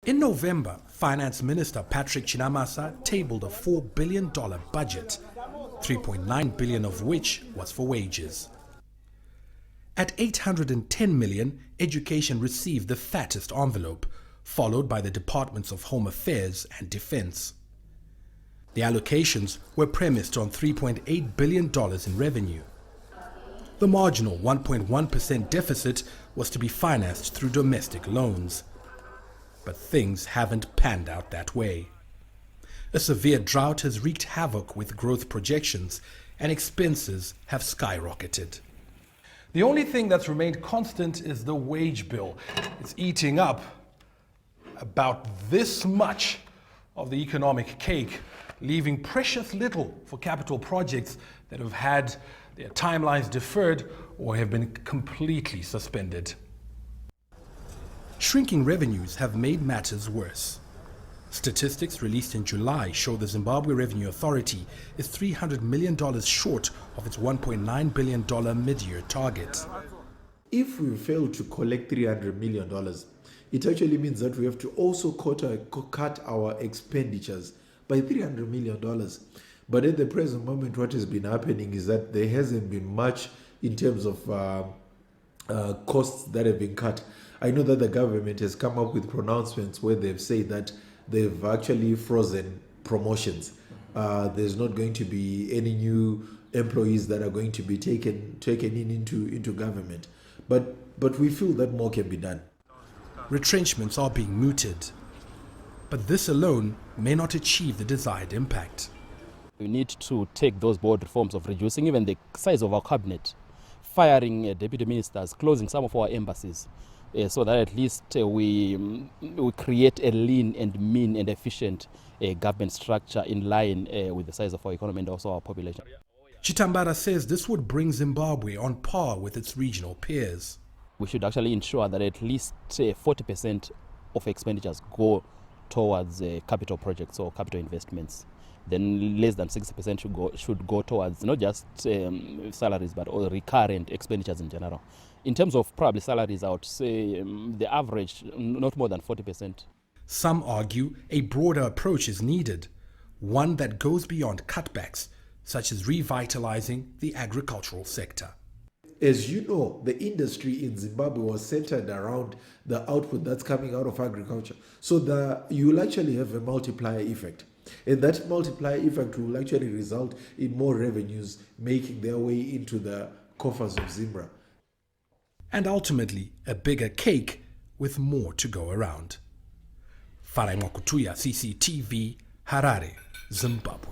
In November, Finance Minister Patrick Chinamasa tabled a $4 billion budget, $3.9 billion of which was for wages. At $810 million, education received the fattest envelope, followed by the Departments of Home Affairs and Defense. The allocations were premised on $3.8 billion in revenue. The marginal 1.1% deficit was to be financed through domestic loans. But things haven't panned out that way. A severe drought has wreaked havoc with growth projections, and expenses have skyrocketed. The only thing that's remained constant is the wage bill. It's eating up about this much of the economic cake, leaving precious little for capital projects that have had their timelines deferred or have been completely suspended. Shrinking revenues have made matters worse. Statistics released in July show the Zimbabwe Revenue Authority is $300 million short of its $1.9 billion mid-year target. If we fail to collect $300 million, it actually means that we have to also cut our expenditures by $300 million. But at the present moment, what has been happening is that there hasn't been much in terms of costs that have been cut. I know that the government has come up with pronouncements where they've said that they've actually frozen promotions. There's not going to be any new employees that are going to be taken into government. But we feel that more can be done. Retrenchments are being mooted. But this alone may not achieve the desired impact. We need to take those bold reforms of reducing even the size of our cabinet, firing deputy ministers, closing some of our embassies, so that at least we create a lean and mean and efficient government structure in line with the size of our economy and also our population. Chitambara says this would bring Zimbabwe on par with its regional peers. We should actually ensure that at least 40% of expenditures go towards capital projects or capital investments. Then less than 60% should go towards not just salaries but all recurrent expenditures in general. In terms of probably salaries, I would say the average, not more than 40%. Some argue a broader approach is needed, one that goes beyond cutbacks, such as revitalizing the agricultural sector. As you know, the industry in Zimbabwe was centered around the output that's coming out of agriculture. So you will actually have a multiplier effect. And that multiplier effect will actually result in more revenues making their way into the coffers of Zimbabwe. And ultimately, a bigger cake with more to go around. Farai Mwakutuya, CCTV, Harare, Zimbabwe.